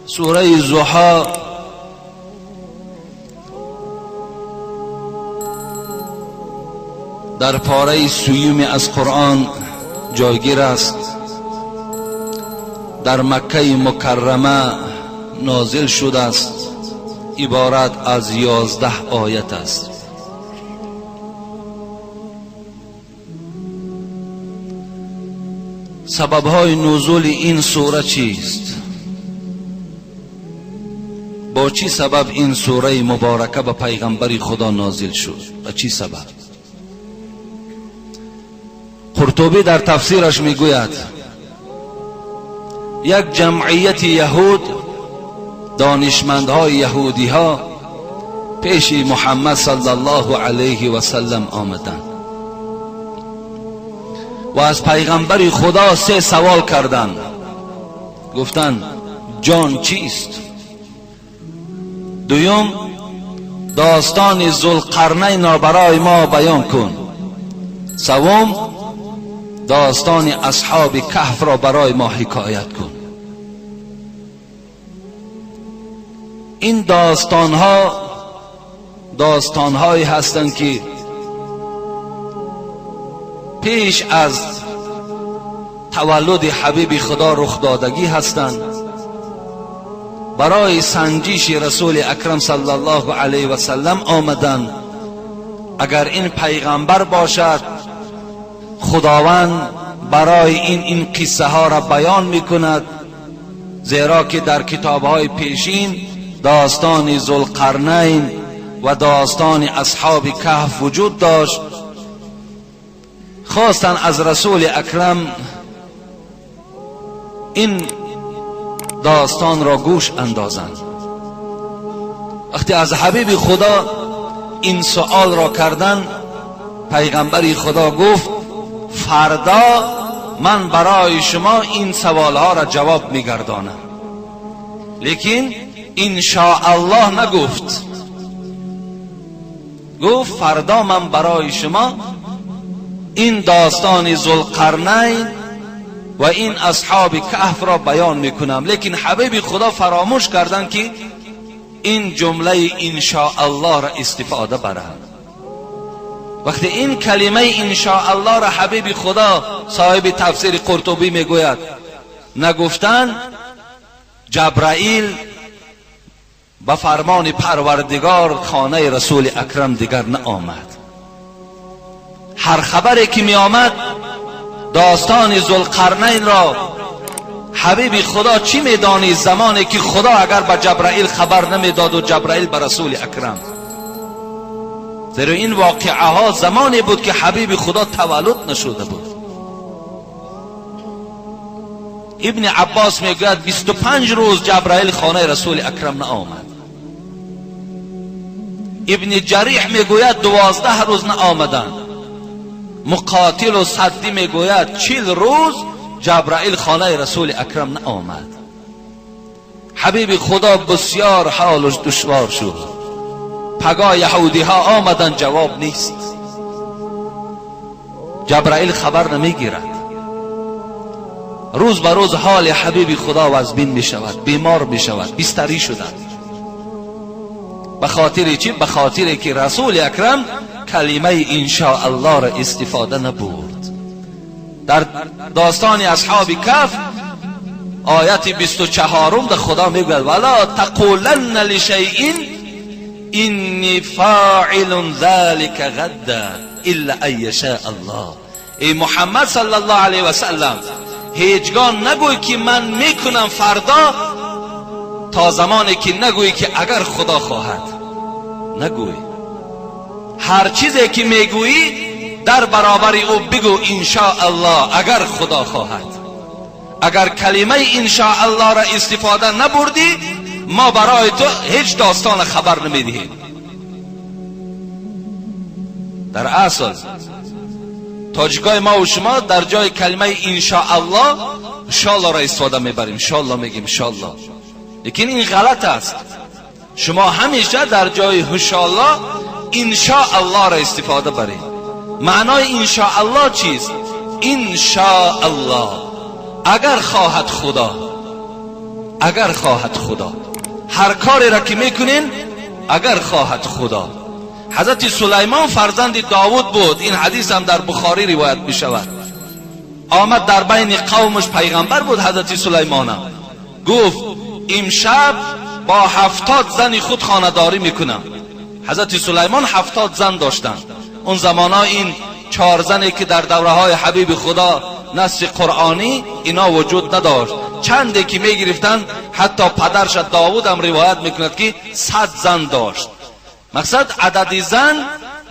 سوره ضحی در پاره سیوم از قرآن جایگیر است. در مکه مکرمه نازل شده است. عبارت از 11 آیت است. سبب‌های نزول این سوره چیست؟ با چی سبب این سوره مبارکه به پیغمبر خدا نازل شد؟ و چی سبب؟ قرطبی در تفسیرش میگوید یک جمعیت یهود، دانشمندهای یهودی ها پیش محمد صلی الله علیه و سلم آمدند و از پیغمبر خدا 3 سوال کردند. گفتند جان چیست؟ دوم، داستان ذوالقرنین را برای ما بیان کن. سوم، داستان اصحاب کهف را برای ما حکایت کن. این داستانهایی هستند که پیش از تولد حبیب خدا رخ دادگی هستند. برای سنجش رسول اکرم صلی الله علیه و سلم آمدند. اگر این پیغمبر باشد، خداوند برای این قصه ها را بیان میکند، زیرا که در کتابهای پیشین داستان ذوالقرنین و داستان اصحاب کهف وجود داشت. خواستند از رسول اکرم این داستان را گوش اندازند. وقتی از حبیب خدا این سوال را کردند، پیغمبر خدا گفت فردا من برای شما این سوالها را جواب میگردانم. لیکن انشاءالله نگفت، گفت فردا من برای شما این داستان ذوالقرنین و این اصحاب کهف را بیان میکنم. لیکن حبیب خدا فراموش کردن که این جمله انشاءالله را استفاده برند. وقتی این کلمه انشاءالله را حبیب خدا صاحب تفسیر قرطبی میگوید نگفتن، جبرائیل به فرمان پروردگار خانه رسول اکرم دیگر نآمد. هر خبری که می آمد داستان ذوالقرنین را حبیب خدا چی میدانی؟ زمانی که خدا اگر به جبرائیل خبر نمیداد و جبرائیل به رسول اکرم، زیرا این واقعه ها زمانی بود که حبیب خدا تولد نشده بود. ابن عباس میگوید 25 روز جبرائیل خانه رسول اکرم نآمد. ابن جریح میگوید 12 روز نآمدند. مقاتل و صدی میگوید 40 روز جبرائیل خانه رسول اکرم نآمد. حبیب خدا بسیار حالش دشوار شد. پگاه یهودی ها آمدن، جواب نیست. جبرائیل خبر نمیگیرد. روز به روز حال حبیب خدا وزبین می شود، بیمار می شود، بستری شده. به خاطر چی؟ به خاطر که رسول اکرم کلمه انشاءالله را استفاده نبود. در داستان اصحاب کهف آیت 24 در خدا میگوید ولا تقولن لشیء انی فاعل ذلك غدا الا ان یشاء الله. ای محمد صلی الله علیه و سلم، هیچگاه نگوی که من میکنم فردا تا زمانی که نگویی که اگر خدا خواهد. نگوی. هر چیزی که میگویی در برابر او بگو انشاءالله، اگر خدا خواهد. اگر کلمه انشاءالله را استفاده نبردی، ما برای تو هیچ داستان خبر نمیدهیم. در اصل تاجگاه ما و شما در جای کلمه انشاءالله انشاءالله را استفاده میبریم، انشاءالله میگیم انشاءالله. لیکن این غلط است. شما همیشه در جای انشاءالله انشاءالله را استفاده برید. معنای انشاءالله چیست؟ انشاءالله، اگر خواهد خدا. اگر خواهد خدا. هر کاری را که میکنین اگر خواهد خدا. حضرت سلیمان فرزند داوود بود. این حدیث هم در بخاری روایت می شود. آمد در بین قومش، پیغمبر بود حضرت سلیمان هم. گفت امشب با 70 زن خود خانه‌داری میکنم. حضرت سلیمان 70 زن داشتند. اون زمانا این 4 زنی که در دوره های حبیب خدا نص قرآنی اینا وجود نداشت. چندی که میگرفتن، حتی پدرش داوود هم روایت میکند که 100 زن داشت. مقصد عدد زن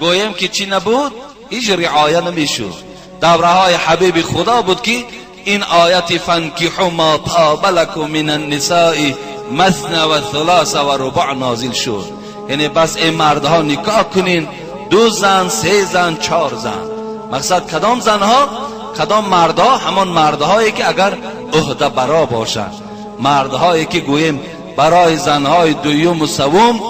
گویم که چی نبود، هیچ رعایت نمیشد. دوره های حبیب خدا بود که این آیت فانکحوا ما طاب لکم من النساء مثنی و ثلاث و رباع نازل شد. یعنی بس این مردها نکاح کنین، 2 زن، 3 زن، 4 زن. مقصد کدام زنها؟ کدام مردها؟ همان مردهایی که اگر عهده برا باشند، مردهایی که گویم برای زنهای دوم و سوم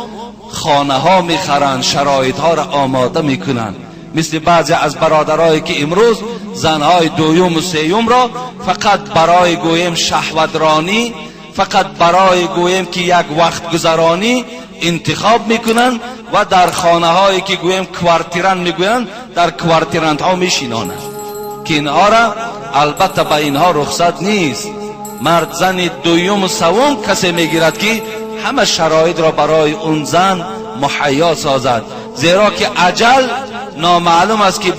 خانه ها میخرند، شرایط ها را آماده میکنند. مثل بعضی از برادرایی که امروز زنهای دوم و سوم را فقط برای گویم شهوترانی، فقط برای گویم که یک وقت گذرانی انتخاب میکنن و در خانه هایی که گویم کوارتیران میگویند در کوارتیران ها میشینانند که اینها را البته به اینها رخصت نیست. مرد زن دوم و سوم کسی میگیرد که همه شرایط را برای اون زن مهیا سازد، زیرا که اجل نامعلوم است که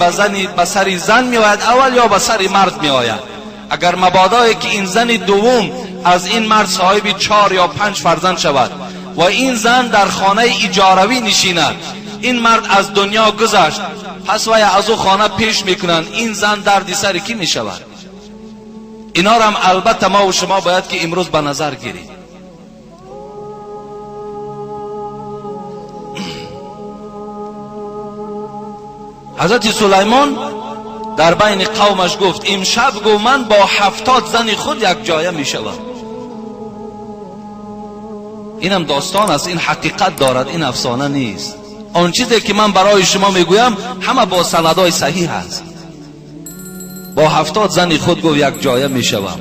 به سر زن میآید اول یا به سر مرد میآید. اگر مبادا که این زن دوم از این مرد صاحب 4 یا 5 فرزند شود و این زن در خانه اجاروی نشیند، این مرد از دنیا گذشت، پس وای از او خانه پیش میکنند، این زن درد سر کی میشود؟ اینا را هم البته ما و شما باید که امروز به نظر گیریم. حضرت سلیمان در بین قومش گفت امشب گو من با 70 زن خود یک جایه میشوم. اینم داستان است، این حقیقت دارد، این افسانه نیست. آن چیزی که من برای شما میگویم همه با سندهای صحیح است. با 70 زن خود گفت یک جایه میشوم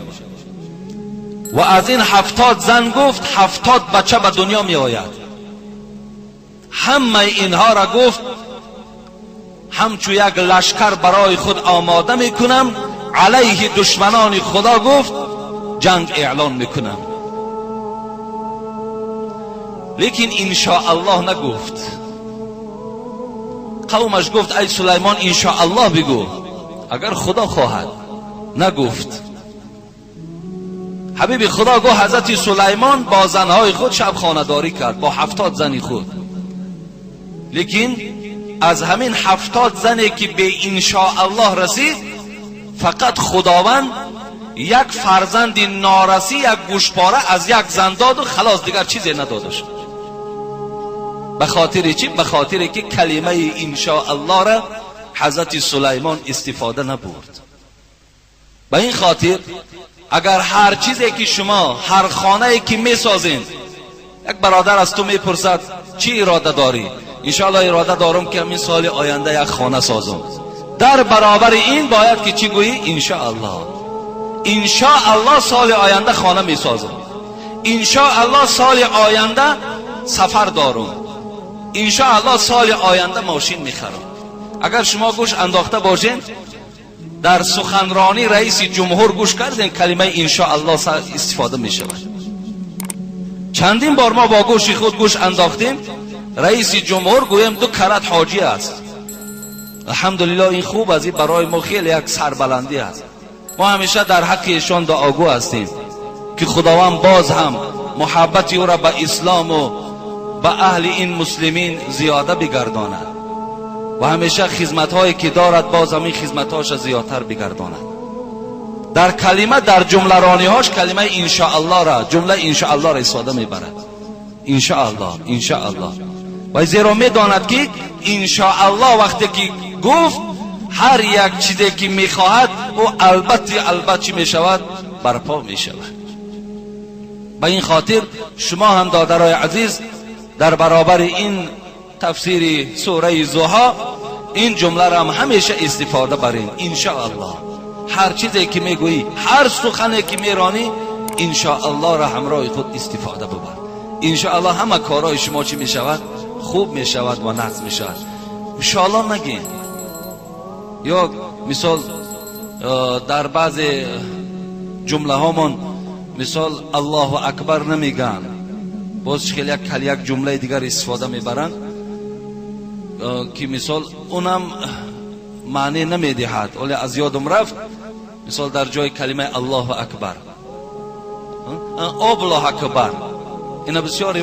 و از این 70 زن گفت 70 بچه به دنیا میآید. همه اینها را گفت همچو یک لشکر برای خود آماده میکنم، علیه دشمنان خدا گفت جنگ اعلان میکنم. لیکن انشاءالله نگفت. قومش گفت ای سلیمان انشاءالله بگو اگر خدا خواهد. نگفت. حبیب خدا گفت حضرت سلیمان با زنهای خود شب خانه‌داری کرد، با 70 زن خود. لیکن از همین 70 زنی که به انشاءالله رسید، فقط خداوند یک فرزند نارسی، یک گوشپاره از یک زن داد و خلاص، دیگر چیزی ندادش. به خاطر چی؟ به خاطر که کلمه انشاءالله را حضرت سلیمان استفاده نبرد. به این خاطر اگر هر چیزی که شما، هر خانه‌ای که میسازین، یک برادر از تو میپرسد چی اراده داری؟ انشاءالله اراده دارم که همین سال آینده یک خانه سازم. در برابر این باید که چی گویی؟ انشاءالله. انشاءالله سال آینده خانه میسازم. انشاءالله سال آینده سفر دارم. انشاءالله سال آینده ماشین میخرم. اگر شما گوش انداخته باشین، در سخنرانی رئیس جمهور گوش کردین کلمه انشاءالله استفاده میشود. چندین بار ما با گوش خود گوش انداختیم، رئیس جمهور گویم 2 کرت حاجی است. الحمدلله این خوب است، برای ما خیلی یک سربلندی است. ما همیشه در حق ایشان دعاگو هستیم که خداوند باز هم محبت او را به اسلام و به اهل این مسلمین زیاده بگرداند و همیشه خدمت‌هایی که دارد باز هم این خدمت‌هاش زیادتر بگرداند. در کلمه، در جمله رانی‌هاش کلمه انشاءالله را، جمله انشاءالله را استفاده میبرد. انشاءالله، انشاءالله. و زیرا میداند که انشاءالله وقتی که گفت هر یک چیزی که میخواهد او البته میشود، برپا میشود. به این خاطر شما هم دادرای عزیز در برابر این تفسیر سوره ضحی این جمله را هم همیشه استفاده برین. انشاءالله هر چیزی که میگویی، هر سخنی که میرانی، انشاءالله را همراه خود استفاده ببر. انشاءالله همه کارهای شما چی می شود؟ خوب می شود و نقض می شود. انشاءالله نگین. یا مثال در بعض جمله هامان مثال الله اکبر نمیگن، باز خیلی یک جمله دیگر استفاده میبرن که مثال اونم معنی نمیدهد، ولی از یادم رفت مثال در جای کلمه الله اکبر الله اکبر، اینا بسیاری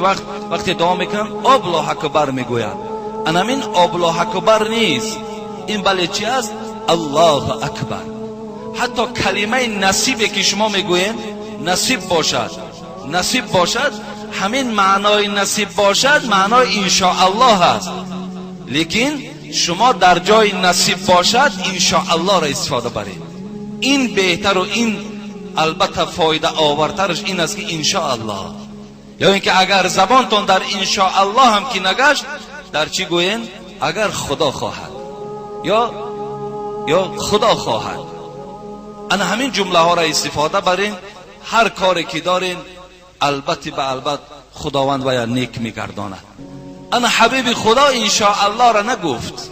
وقتی دعا میکنن الله اکبر میگویند. این الله اکبر نیست، این بله چی است؟ الله اکبر. حتی کلمه نصیبی که شما میگوین نصیب باشد، همین معنای نصیب باشد معنای انشاءالله است، لیکن شما در جای نصیب باشد انشاءالله را استفاده برید. این بهتر و این البته فایده آورترش این است که انشاءالله، یا اینکه اگر زبانتون در انشاءالله هم که نگشت در چی گوین؟ اگر خدا خواهد یا خدا خواهد. انا همین جمله ها را استفاده برین. هر کاری که دارین البته به البته خداوند باید نیک میگرداند. انا حبیب خدا انشاءالله را نگفت.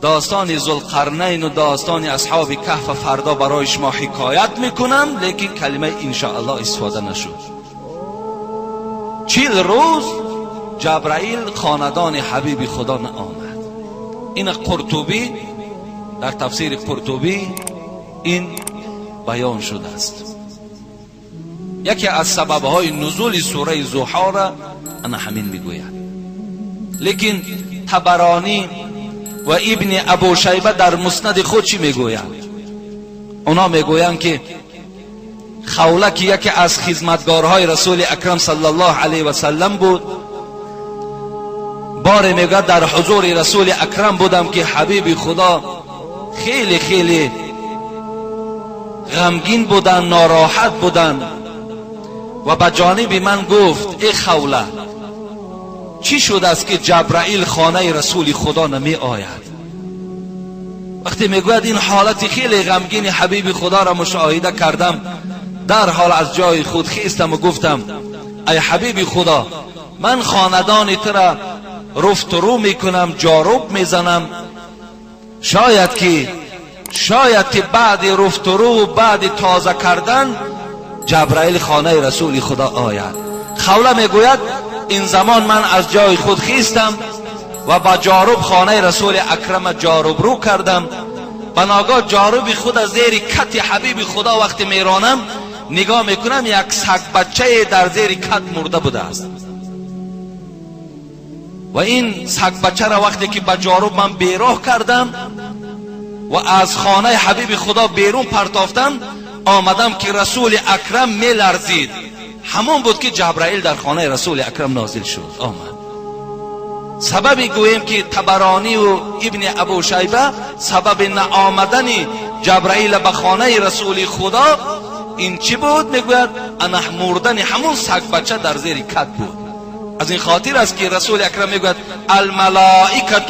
داستان ذوالقرنین و داستان اصحاب کهف فردا برای شما حکایت میکنم، لیکن کلمه انشاءالله استفاده نشد. 40 روز جبرائیل خاندان حبیب خدا نآمد. این قرطبی در تفسیر قرطبی این بیان شده است. یکی از سببهای نزول سوره ضحی را انا همین میگوید. لیکن طبرانی و ابن ابو شیبه در مسند خود چی میگویند؟ اونا میگویند که خوله که یکی از خدمتگارهای رسول اکرم صلی الله علیه و سلم بود، بار میگه در حضور رسول اکرم بودم که حبیب خدا خیلی خیلی غمگین بودن، ناراحت بودن و به جانب من گفت ای خوله چی شده است که جبرائیل خانه رسول خدا نمی آید؟ وقتی میگوید این حالت خیلی غمگین حبیب خدا را مشاهده کردم، در حال از جای خود خیستم و گفتم ای حبیب خدا، من خاندان تو را رفت و رو میکنم، جاروب میزنم، شاید که بعد رفت و رو بعد تازه کردن جبرائیل خانه رسول خدا آید. خوله میگوید این زمان من از جای خود خیستم و با جاروب خانه رسول اکرم جاروب رو کردم. بناگاه جاروب خود از زیر کت حبیب خدا وقتی میرانم نگاه میکنم یک سگ بچه در زیر کت مرده بوده است و این سگ بچه را وقتی که با جاروب من بیراه کردم و از خانه حبیب خدا بیرون پرتافتم، آمدم که رسول اکرم میلرزید. همون بود که جبرائیل در خانه رسول اکرم نازل شد آمد. سببی گویم که طبرانی و ابن ابو شیبه سبب نآمدن جبرائیل به خانه رسول خدا این چی بود؟ میگوید انا مردن همون سگ بچه در زیر کت بود. از این خاطر است که رسول اکرم میگوید الملائکه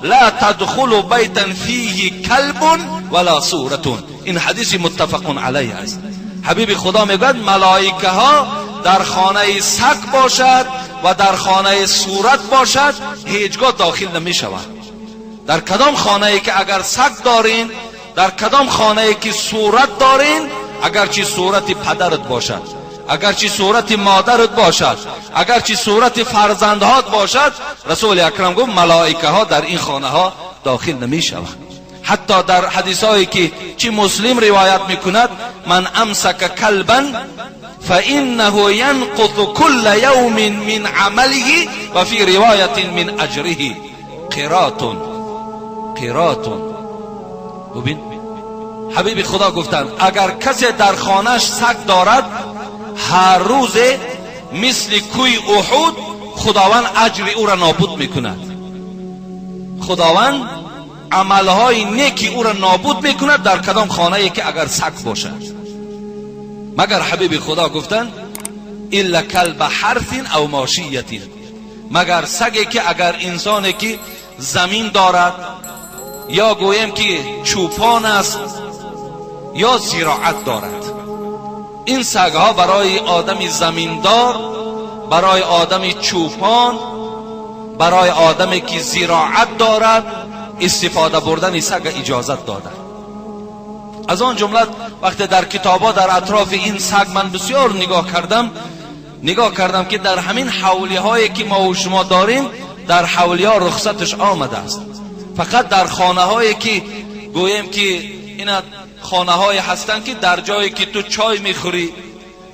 لا تدخل بیتا فیه کلب ولا صورت. این حدیث متفق علیه است. حبیب خدا میگوید ملائکه ها در خانه سگ باشد و در خانه صورت باشد هیچگاه داخل نمی شود. در کدام خانه ای که اگر سگ دارین، در کدام خانه ای که صورت دارین، اگرچه صورت پدرت باشد، اگرچه صورت مادرت باشد، اگرچه صورت فرزندهات باشد، رسول اکرم گفت ملائکه ها در این خانه ها داخل نمی شود. حتی در حدیث هایی که چی مسلم روایت میکند من امسک کلبا فانه ینقض كل یوم من عمله و فی روایت من اجره قیرات. ببین حبیب خدا گفتند اگر کسی در خانهش سگ دارد هر روز مثل کوی احد خداوند اجر او را نابود میکند. خداوند عملهای نیکی او را نابود میکند در کدام خانه ای که اگر سگ باشد. مگر حبیب خدا گفتند الا کلب حرث او ماشیه، مگر سگی که اگر انسانی که زمین دارد یا گویم که چوپان است یا زراعت دارد، این سگها برای آدمی زمیندار، برای آدمی چوپان، برای آدمی که زراعت دارد استفاده بردن سگ اجازت داده. از آن جمله وقتی در کتابا در اطراف این سگ من بسیار نگاه کردم که در همین حولی هایی که ما و شما داریم در حولی ها رخصتش آمده است. فقط در خانه هایی که گویم که اینا خانه های هستن که در جایی که تو چای میخوری،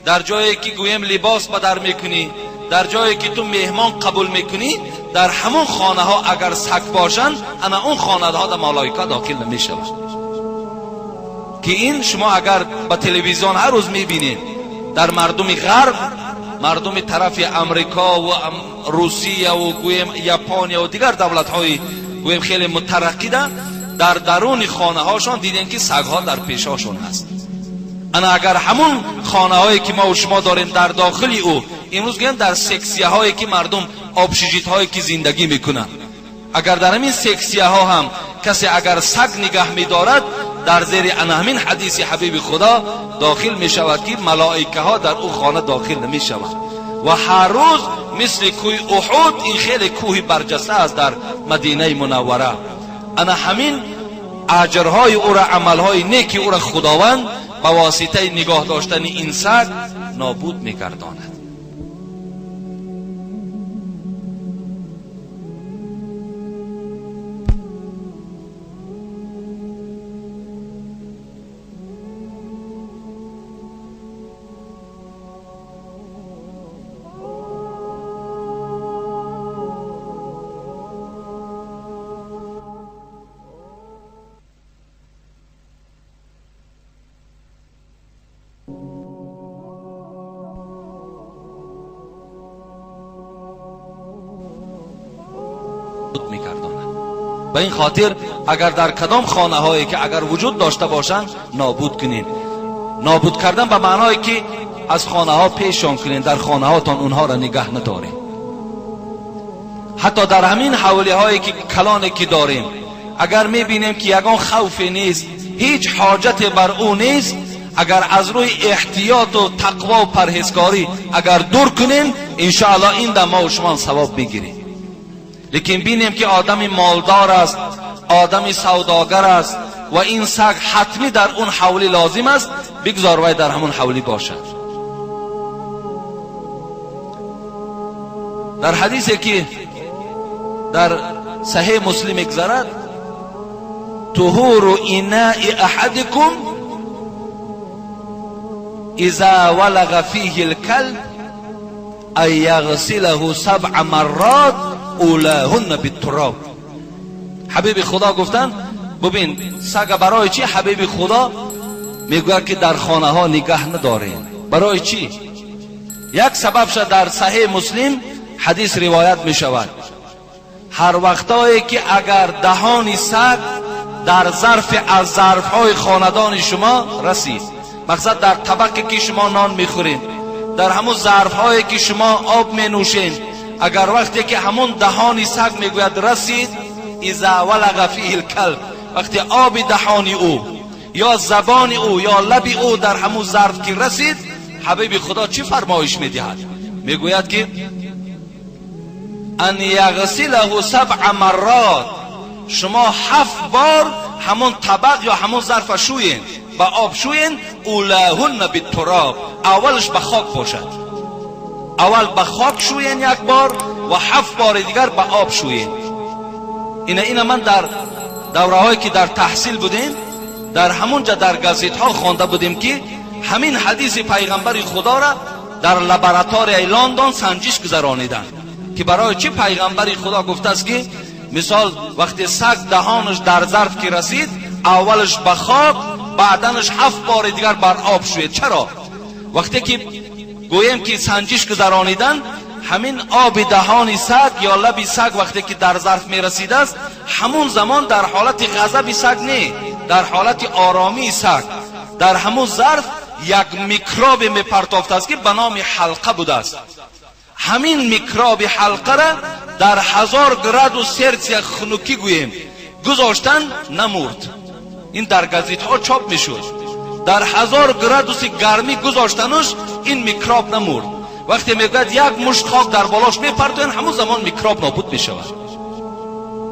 در جایی که گویم لباس بدر میکنی، در جایی که تو مهمان قبول میکنی، در همون خانه ها اگر سگ باشن انا اون خانه ها در ملائکه داخل نمیشود. که این شما اگر با تلویزیون هر روز میبینید در مردم غرب، مردم طرف امریکا و روسیه و گویم ژاپن و دیگر دولت های گویم خیلی مترقی در درون خانه هاشون دیدین که سگ ها در پیشاشون هست. انا اگر همون خانه هایی که ما و شما داریم در داخلی او امروز گویم در سکسیه هایی که مردم آبشیجیت هایی که زندگی میکنن، اگر در همین سکسیه ها هم کسی اگر سگ نگه میدارد در زیر همین حدیث حبیب خدا داخل می شود که ملائکه ها در او خانه داخل نمی شود. و هر روز مثل کوه احد، این خیلی کوه برجسته است در مدینه منوره، انا همین اجرهای او را، عملهای نیکی او را خداوند با واسطه نگاه داشتن این سگ نابود می گرداند. به این خاطر اگر در کدام خانه هایی که اگر وجود داشته باشند نابود کنین. نابود کردن به معنای که از خانه ها پیشان کنین، در خانه هاتان اونها را نگه ندارین. حتی در همین حوالی هایی که کلانی که داریم اگر میبینیم که یگان خوفی نیست، هیچ حاجت بر او نیست، اگر از روی احتیاط و تقوا و پرهیزکاری اگر دور کنین انشاءالله این در ما و شما ثواب میگیریم. لیکن بینیم که آدمی مالدار است، آدمی سوداگر است و این سگ حتمی در اون حولی لازم است، بگذار وای در همون حولی باشد. در حدیثی که در صحیح مسلم اگذارد طهور اناء احدکم اذا ولغ فیه الکلب ان یغسله 7 مرات اولاهن بالتراب. حبیب خدا گفتن ببین سگ برای چی؟ حبیب خدا میگوید که در خانه ها نگه ندارین. برای چی؟ یک سببش در صحیح مسلم حدیث روایت می شود هر وقتایی که اگر دهان سگ در ظرف از ظرف های خاندان شما رسید، مقصد در طبقی که شما نان میخورین، در همون ظرف هایی که شما آب می نوشین، اگر وقتی که همون دهان سگ میگوید رسید، اذا ولغ فیه الکلب، وقتی آب دهان او یا زبان او یا لب او در همون ظرف که رسید، حبیب خدا چی فرمایش میدهد؟ میگوید که ان یغسله 7 مرات، شما 7 بار همون طبق یا همون ظرف شوین، با آب شوین، اولاهن بالتراب، اولش به خاک باشد، اول به خاک شوین یک بار و 7 بار دیگر به آب شوین. اینا من در دوره هایی که در تحصیل بودیم در همونجا در گازیت ها خوانده بودیم که همین حدیث پیغمبر خدا را در لابراتوری لندن سنجش گذرانیدن که برای چی پیغمبر خدا گفته است که مثال وقتی سگ دهانش در ظرف که رسید اولش به خاک بعدنش 7 بار دیگر بر آب شوید. چرا؟ وقتی که گویم که سنجش گذرانیدن همین آب دهان سگ یا لب سگ وقتی که در ظرف می رسیده است، همون زمان در حالت غضب سگ نه، در حالت آرامی سگ در همون ظرف یک میکروب می پرتافته است که به نام حلقه بوده است. همین میکروب حلقه را در 1000 گراد سلسیوس خنکی گویم گذاشتن نمورد. این در گازیت ها چاپ می شد در 1000 گرادوس گرمی گذاشتنش این میکروب نمورد. وقتی میگوید یک مشت خاک در بالاش میپرتوین همون زمان میکروب نابود میشود.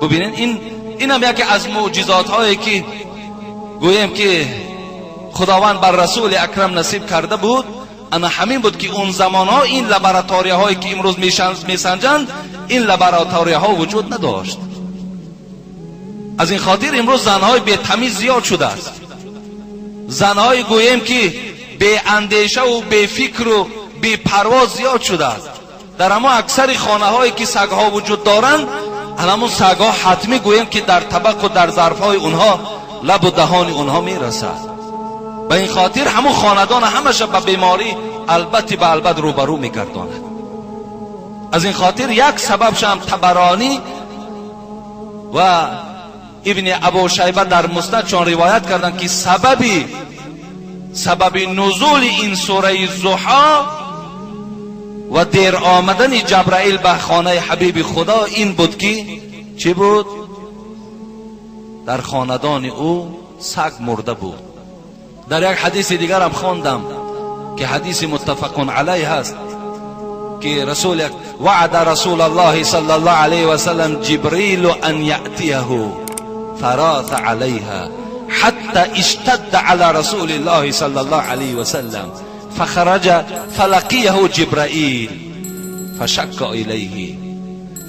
ببینید این هم یکی از معجزات هایی که گویم که خداوند بر رسول اکرم نصیب کرده بود. اما همین بود که اون زمان ها این لابراتوری هایی که امروز میسنجند این لابراتوری ها وجود نداشت. از این خاطر امروز زنهای بی تمیز زیاد شده است. زنهای گویم که بی اندیشه و بی فکر و بی پرواز زیاد شده است. در اما اکثر خانه هایی که سگ ها وجود دارند، همون سگ ها حتمی گویم که در طبق و در ظرف های اونها لب و دهان اونها میرسد. به این خاطر همون خاندان همش به بیماری البته به البته روبرو میگرداند. از این خاطر یک سببش هم طبرانی و ابن ابو شیبه در مسند چون روایت کردند که سبب نزول این سوره ضحی و دیر آمدن جبرائیل به خانه حبیب خدا این بود که چی بود؟ در خاندان او سگ مرده بود. در یک حدیث دیگر هم خواندم که حدیث متفق علیه است که وعد رسول الله صلی الله علیه و سلم جبریل ان یأتیه فراث علیها حتى اشتد على رسول الله صلی الله علیه و سلم فخرج فلقيه جبرائيل فشك إليه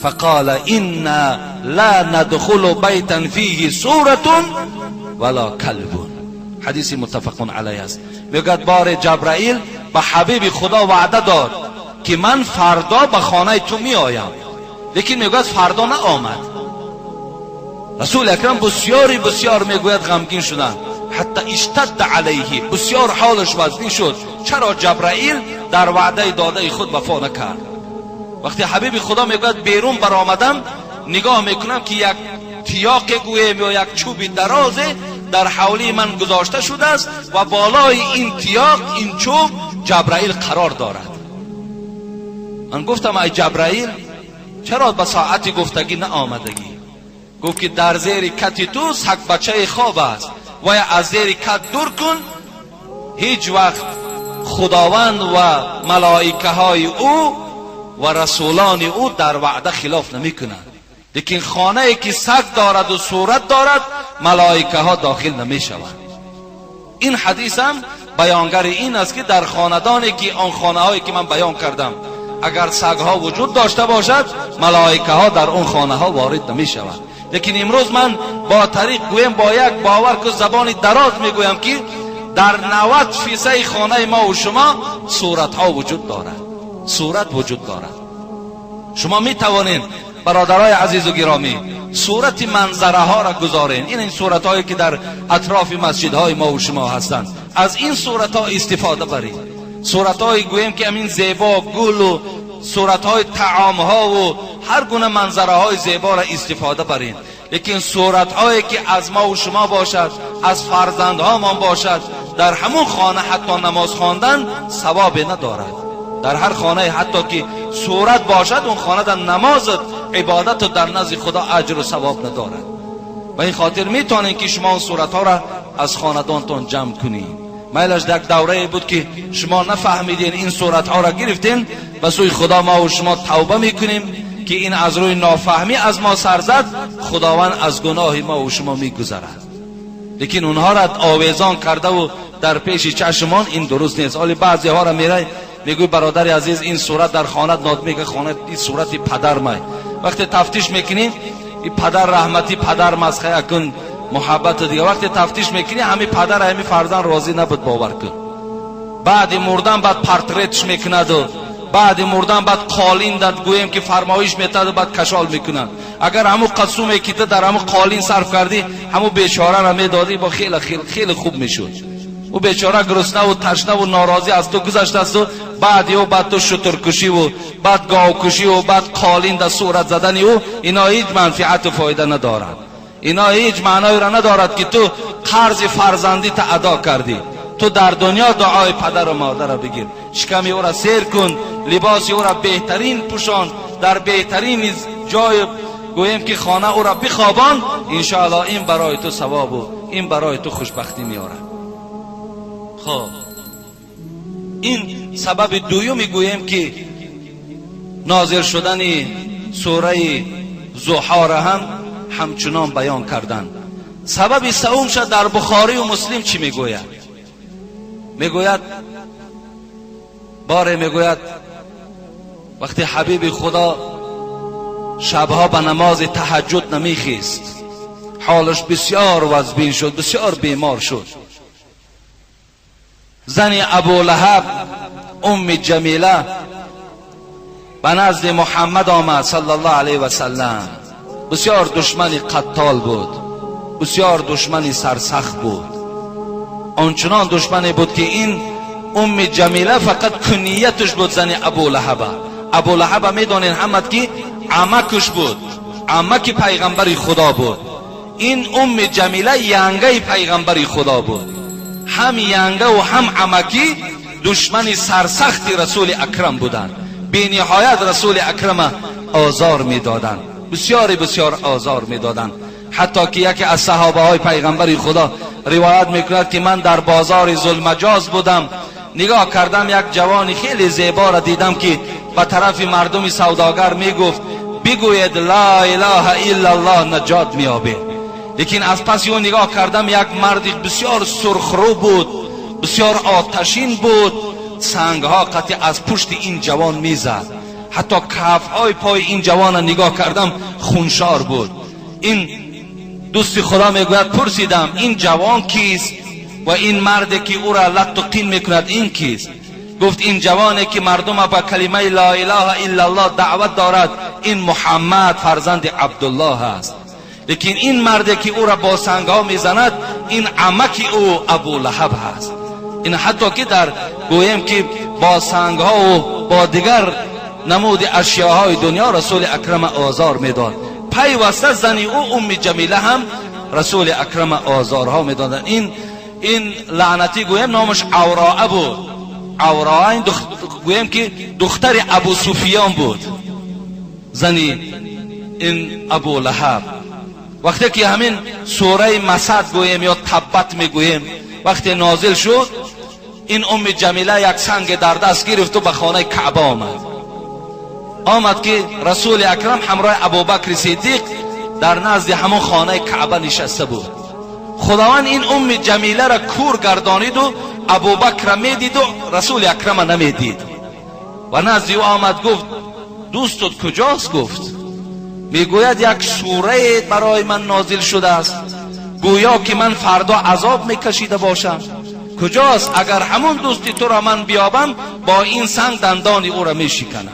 فقال إنا لا ندخل بيتا فيه سورة ولا كلب. حدیث متفق علیه است. میگوید بار جبرائیل به حبیب خدا وعده داد که من فردا به خانه تو می آیم، لیکن میگوید فردا نآمد. رسول اکرم بسیار میگوید غمگین شدند، حتی اشتد علیه، بسیار حالش وزنی شد. چرا جبرائیل در وعده داده خود وفا نکرد؟ وقتی حبیب خدا میگوید بیرون برآمدم، نگاه میکنم که یک تیاق گویم یا یک چوبی درازه در حولی من گذاشته شده است و بالای این تیاق این چوب جبرائیل قرار دارد. من گفتم ای جبرائیل چرا به ساعتی گفتگی نآمدگی؟ گفت که در زیر کت تو سگ بچه خواب است و از زیر کت دور کن. هیچ وقت خداوند و ملائکه های او و رسولان او در وعده خلاف نمی کنند، لیکن خانه ای که سگ دارد و صورت دارد ملائکه ها داخل نمی شوند. این حدیث هم بیانگر این است که در خاندانی که آن خانه هایی که من بیان کردم اگر سگ ها وجود داشته باشد ملائکه ها در اون خانه ها وارد نمی شوند. لیکن امروز من با طریق گویم با یک باور که زبان دراز میگویم که در 90% خانه ما و شما صورت ها وجود دارد، صورت وجود دارد. شما می توانید برادرای عزیز و گرامی صورت منظره ها را گذارین. این صورت هایی که در اطراف مسجد های ما و شما هستند، از این صورت ها استفاده برید. صورت های گویم که همین زیبا گل و صورت های طعام ها و هر گونه منظره های زیبا را استفاده برید. لیکن صورت هایی که از ما و شما باشد، از فرزند ها ما باشد، در همون خانه حتی نماز خواندن ثواب ندارد. در هر خانه حتی که صورت باشد اون خانه در نماز عبادت و در نزد خدا اجر و ثواب ندارد. و این خاطر میتونین که شما اون صورت ها را از خاندانتون جمع کنین. میلش در دوره بود که شما نفهمیدین این صورت ها را گرفتین، به سوی خدا ما و شما توبه میکنیم که این از روی نافهمی از ما سر زد، خداوند از گناه ما و شما میگذرد. لیکن اونها را آویزان کرده و در پیش چشمان این درست نیست. حالی بعضی ها را میره میگوی برادر عزیز این صورت در خانه ناد میگه خانه این صورت پدر مای. وقتی تفتیش میکنی این پدر رحمتی پدر مسخره کن محبت دیگه، وقتی تفتیش میکنی همین پدر همین فرزند راضی نبود باور کن. بعد مردن بعد پورتریتش میکند و بعد مردن بعد قالین داد گویم که فرمایش میتاد و بعد کشال میکنند. اگر همو قسومی که تو در همو قالین صرف کردی همو بیچاره را میدادی با خیلی خیلی خیلی خوب میشد. او بیچاره گرسنه و تشنه و ناراضی از تو گذشته است و بعد تو شترکشی و بعد گاوکشی و بعد قالین در صورت زدن او، اینا هیچ منفعت و فایده ندارد. اینا هیچ معنایی را ندارد که تو قرض فرزندی تا ادا کردی. تو در دنیا دعای پدر و مادر را بگیر، شکمی او را سیر کن، لباسی او را بهترین پوشان، در بهترین جای گویم که خانه او را بخوابان، انشاءالله این برای تو ثواب و این برای تو خوشبختی میاره. خب این سبب دومی گویم که نازل شدن سوره ضحی را هم همچنان بیان کردن. سبب سومش در بخاری و مسلم چی میگوید؟ میگوید وقتی حبیب خدا شبها به نماز تهجد نمیخیست، حالش بسیار وضبین شد، بسیار بیمار شد. زن ابو لهب ام جمیله به نزد محمد آمد صلی الله علیه و سلم. بسیار دشمن قتال بود، بسیار دشمن سرسخت بود، آنچنان دشمنی بود که این ام جمیله فقط کنیتش بود زن ابو لهب. ابو لهب میدونین همت که عمکش بود، عمک پیغمبر خدا بود. این ام جمیله ینگه پیغمبر خدا بود، هم ینگه و هم عمکی دشمن سرسخت رسول اکرم بودند. بی نهایت رسول اکرم آزار میدادند، بسیار آزار میدادند. حتی که یکی از صحابه های پیغمبر خدا روایت میکند که من در بازار ذوالمجاز بودم، نگاه کردم یک جوانی خیلی زیبا را دیدم که به طرف مردم سوداگر میگفت بگوید لا اله الا الله نجات میابید. لیکن از پس اون نگاه کردم یک مرد بسیار سرخرو بود، بسیار آتشین بود، سنگها قطع از پشت این جوان میزد. حتی کفهای پای این جوان نگاه کردم خونشار بود. این دوست خدا میگوید پرسیدم این جوان کیست و این مردی که او را لط و قین میکند این کیست؟ گفت این جوانی که مردم با کلمه لا اله الا الله دعوت دارد این محمد فرزند عبدالله است. لیکن این مردی که او را با سنگها میزند این عمک او ابو لهب است. این حتی که در گویم که با سنگها و با دیگر نمود اشیاهای دنیا رسول اکرم آزار میداد. پیوسته زن او ام جمیله هم رسول اکرم آزارها میدادن. این لعنتی گویم نامش عوراء بود. عوراء این گویم که دختر ابو سفیان بود، زن این ابو لهب. وقتی که همین سوره مسد گویم یا تبت میگویم وقتی نازل شد، این ام جمیله یک سنگ در دست گرفت و به خانه کعبه آمد که رسول اکرم همراه ابوبکر صدیق در نزد همون خانه کعبه نشسته بود. خداوند این ام جمیله را کور گردانید و ابوبکر میدید و رسول اکرم نمیدید و نزد او آمد گفت دوستت کجاست؟ گفت میگوید یک سوره برای من نازل شده است، گویا که من فردا عذاب میکشیده باشم. کجاست؟ اگر همون دوستی تو را من بیابم با این سنگ دندان او را میشکنم.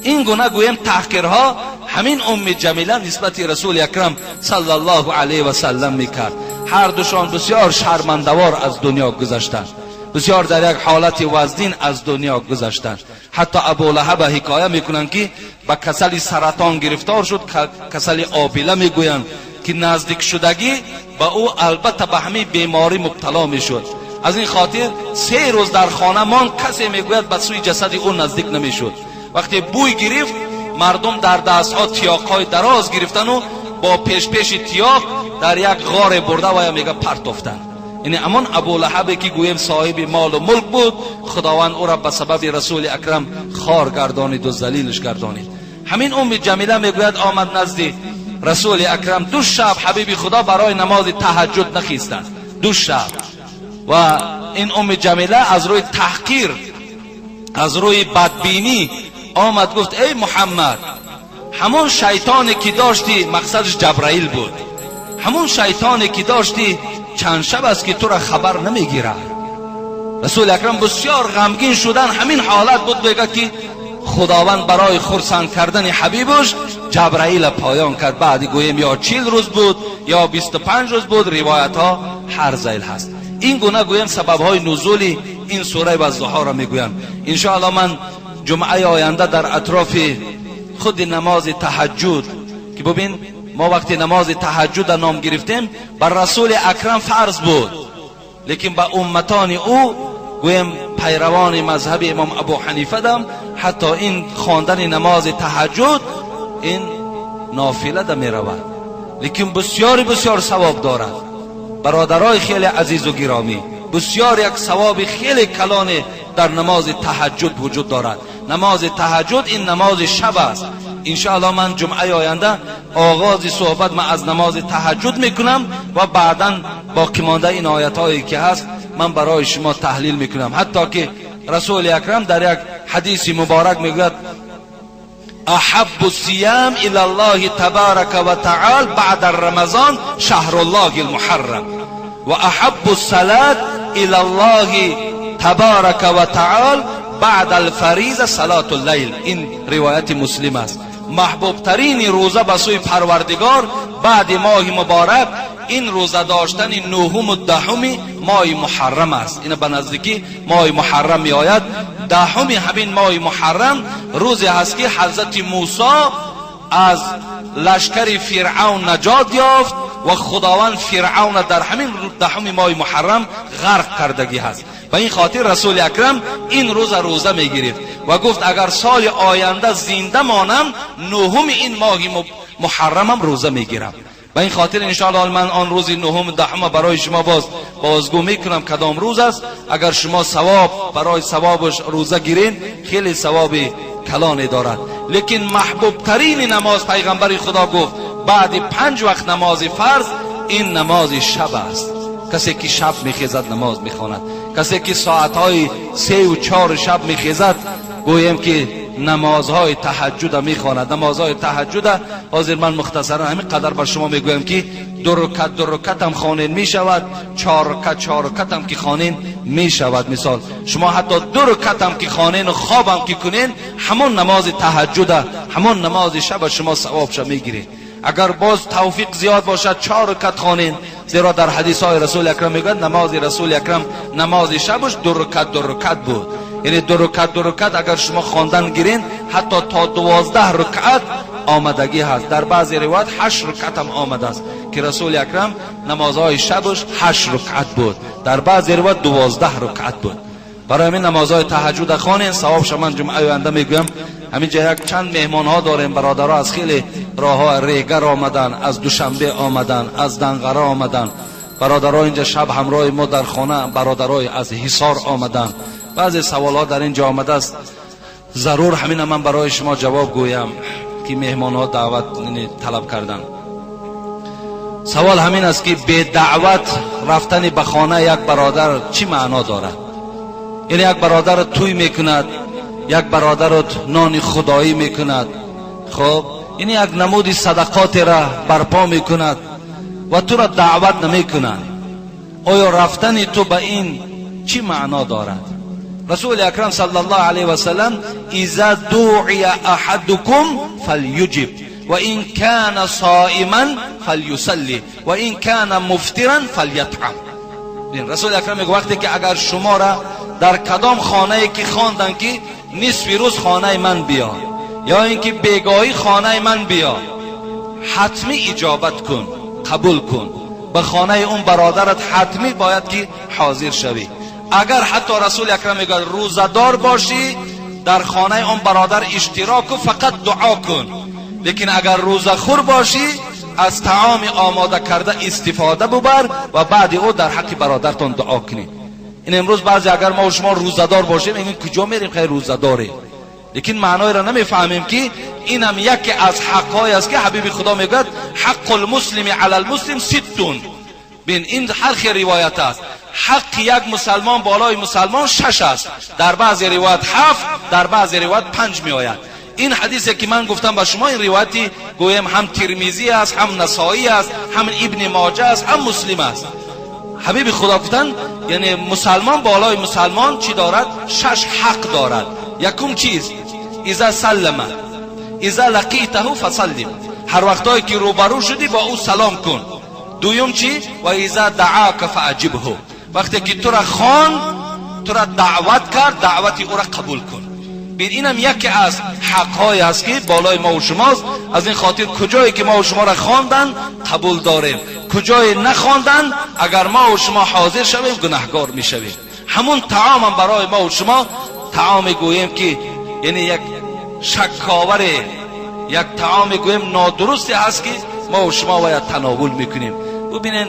این گونه گویم تحقیرها همین ام جمیله نسبت رسول اکرم صلی الله علیه و سلم میکرد. هر دوشان بسیار شرمندوار از دنیا گذشتند، بسیار در یک حالت وزدین از دنیا گذشتند. حتی ابو لهب حکایه میکنند که به کسل سرطان گرفتار شد، کسل آبله میگویند که نزدیک شدگی به او البته به همین بیماری مبتلا میشد. از این خاطر 3 روز در خانه ماند، کسی میگوید به سوی جسد او نزدیک نمیشد. وقتی بوی گرفت مردم در دستها تیاقهای دراز گرفتن و با پیش تیاق در یک غار برده و یا میگه پرتافتن. یعنی امان ابو لهبی که گویم صاحب مال و ملک بود، خداوند او را به سبب رسول اکرم خار گردانید و ذلیلش گردانید. همین ام جمیله میگوید آمد نزد رسول اکرم 2 شب حبیب خدا برای نماز تهجد نخیستند، 2 شب. و این ام جمیله از روی تحقیر، از روی بدبینی آمد گفت ای محمد، همون شیطانی که داشتی مقصدش جبرائیل بود، همون شیطانی که داشتی چند شب است که تو را خبر نمیگیره. رسول اکرم بسیار غمگین شدن. همین حالت بود بگه که خداوند برای خرسند کردن حبیبش جبرائیل پایان کرد. بعدی گویم یا 40 روز بود یا 25 روز بود، روایت ها هر ذیل هست. این گونه گویم سبب های نزول این سوره والضحی را میگویم. ان شاء الله من جمعه آینده در اطراف خود نماز تهجد که ببین ما وقتی نماز تهجد نام گرفتیم بر رسول اکرم فرض بود، لیکن با امتان او گویم پیروان مذهب امام ابو حنیفه دم حتی این خواندن نماز تهجد این نافله ده می رود، لیکن بسیار ثواب دارد. برادرای خیلی عزیز و گرامی، بسیار یک ثواب خیلی کلان در نماز تهجد وجود دارد. نماز تهجد این نماز شب است. انشاءالله من جمعه آینده آغاز صحبت من از نماز تهجد میکنم و بعدا باقی مانده این آیت هایی که هست من برای شما تحلیل میکنم. حتی که رسول اکرم در یک حدیث مبارک میگوید احب الصيام الى الله تبارک و تعالی بعد رمضان شهر الله المحرم و احب الصلاة الى الله تبارک و تعالی بعد الفریضه صلاة اللیل. این روایت مسلم است. محبوب ترین روزه به سوی پروردگار بعد ماه مبارک این روزه داشتن نهم و دهم ماه محرم است. این به نزدیکی ماه محرم می آید. دهم همین ماه محرم روزی هست که حضرت موسی از لشکر فرعون نجات یافت و خداوند فرعون در همین دهم ماه محرم غرق کردگی هست. و این خاطر رسول اکرم این روزه میگیرید و گفت اگر سال آینده زنده مانم نهم این ماه محرمم روزه میگیرم. و این خاطر انشاءالله من آن روز نهم دهم برای شما بازگو میکنم کدام روز است. اگر شما ثواب برای ثوابش روزه گیرین خیلی ثواب کلانی دارد. لیکن محبوب ترین نماز پیغمبر خدا گفت بعد 5 وقت نماز فرض این نماز شب است. کسی که شب میخیزد نماز میخواند، کسی که ساعتهای 3 و 4 شب میخیزد گویم که نمازهای تهجد میخواند. نمازهای تهجد حاضر من مختصرا همین قدر بر شما میگویم که 2 رکعت هم خوانین میشود، 4 رکعت هم که خوانین میشود. مثال شما حتی 2 رکعت هم که خوانین و خواب هم که کنین همون نماز تهجد، همون نماز شب شما ثوابش میگیرید. اگر باز توفیق زیاد باشد 4 رکعت خوانین، زیرا در حدیث های رسول اکرم میگوید نماز رسول اکرم نماز شبش 2 رکعت بود. یعنی 2 رکعت اگر شما خواندن گیرین حتی تا 12 رکعت آمدگی هست. در بعضی روایت 8 رکعت هم آمده است که رسول اکرم نمازهای شبش 8 رکعت بود، در بعضی روایت 12 رکعت بود. برای همین نمازهای تهجد خوانین، ثوابش من جمعه آینده میگم. همین جا یک چند مهمان ها داریم، برادرها از خیلی راه ها ریگر آمدن، از دوشنبه آمدن، از دنغره آمدن. برادرها اینجا شب همراه ما در خانه، برادرای از حصار آمدن. بعضی سوالات در اینجا آمده است، ضرور همین من برای شما جواب گویم که مهمان ها دعوت طلب کردن. سوال همین است که به دعوت رفتن به خانه یک برادر چی معنا دارد؟ یعنی یک برادر توی میکند، یک برادر نان خدایی میکند، خب یعنی یک نمود صدقات را برپا میکند و تو را دعوت نمیکند. آیا رفتن تو به این چی معنا دارد؟ رسول اکرم صلی الله علیه و سلم اذا دعی احدکم فلیجب و این کان صائما فلیصلی و این کان مفطرا فلیطعم. رسول اکرم میگه وقتی که اگر شما را در کدام خانه که خواندن که نصف روز خانه من بیا یا اینکه بیگاهی خانه من بیا، حتمی اجابت کن، قبول کن. به خانه اون برادرت حتمی باید که حاضر شوی. اگر حتی رسول اکرم میگه روزدار باشی در خانه اون برادر اشتراک و فقط دعا کن. لیکن اگر روزخور باشی از طعام آماده کرده استفاده ببر و بعد او در حق برادرتون دعا کنی. این امروز بعضی اگر ما و شما روزدار باشیم میگیم کجا میریم خیر روزداره، لیکن معنای را نمیفهمیم که اینم یکی از حقهای است که حبیب خدا میگه حق المسلم علی المسلم 6. ببین این هر روایت است، حق یک مسلمان بالای مسلمان 6 است، در بعضی روایت 7، در بعضی روایت 5 می آید. این حدیثی که من گفتم با شما این روایتی گویم هم ترمذی است، هم نسائی است، هم ابن ماجه است، هم مسلم است. حبیب خدا گفتن یعنی مسلمان بالای مسلمان چی دارد؟ 6 حق دارد. یکم چیز اذا سلم، اذا لقیته فسلم، هر وقتایی که روبرو شدی با او سلام کن. دوم چی؟ و اذا دعاک فاجبه، وقتی که تو را خوان، تو را دعوت کرد، دعوت او را قبول کن. ببین اینم یکی از حق‌های است که بالای ما و شماست. از این خاطر کجایی که ما و شما را خواندن قبول داریم، کجای نخواندن اگر ما و شما حاضر شویم گناهگار میشویم. همون طعام هم برای ما و شما طعام گویم که یعنی یک شکاور، یک طعام گویم نادرستی هست که ما و شما باید تناول میکنیم. ببینین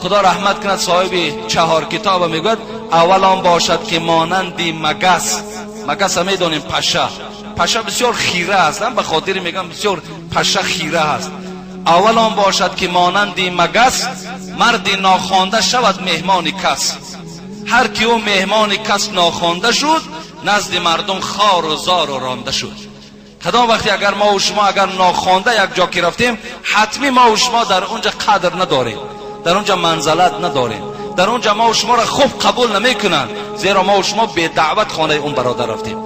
خدا رحمت کند صاحب 4 کتاب میگوید اول آن باشد که مانندی مگس هم میدونیم پشه بسیار خیره است، به خاطر میگم بسیار پشه خیره است. اول آن باشد که مانندی مگس مردی ناخوانده شود مهمان کس. هر کی او مهمان کس ناخوانده شد نزد مردم خار و زار و رانده شد. کدام وقتی اگر ما و شما اگر ناخوانده یک جا که رفتیم حتمی ما و شما در اونجا قدر نداریم، در اونجا منزلت نداریم، در اونجا ما و شما را خوب قبول نمیکنن، زیرا ما و شما به دعوت خانه اون برادر رفتیم.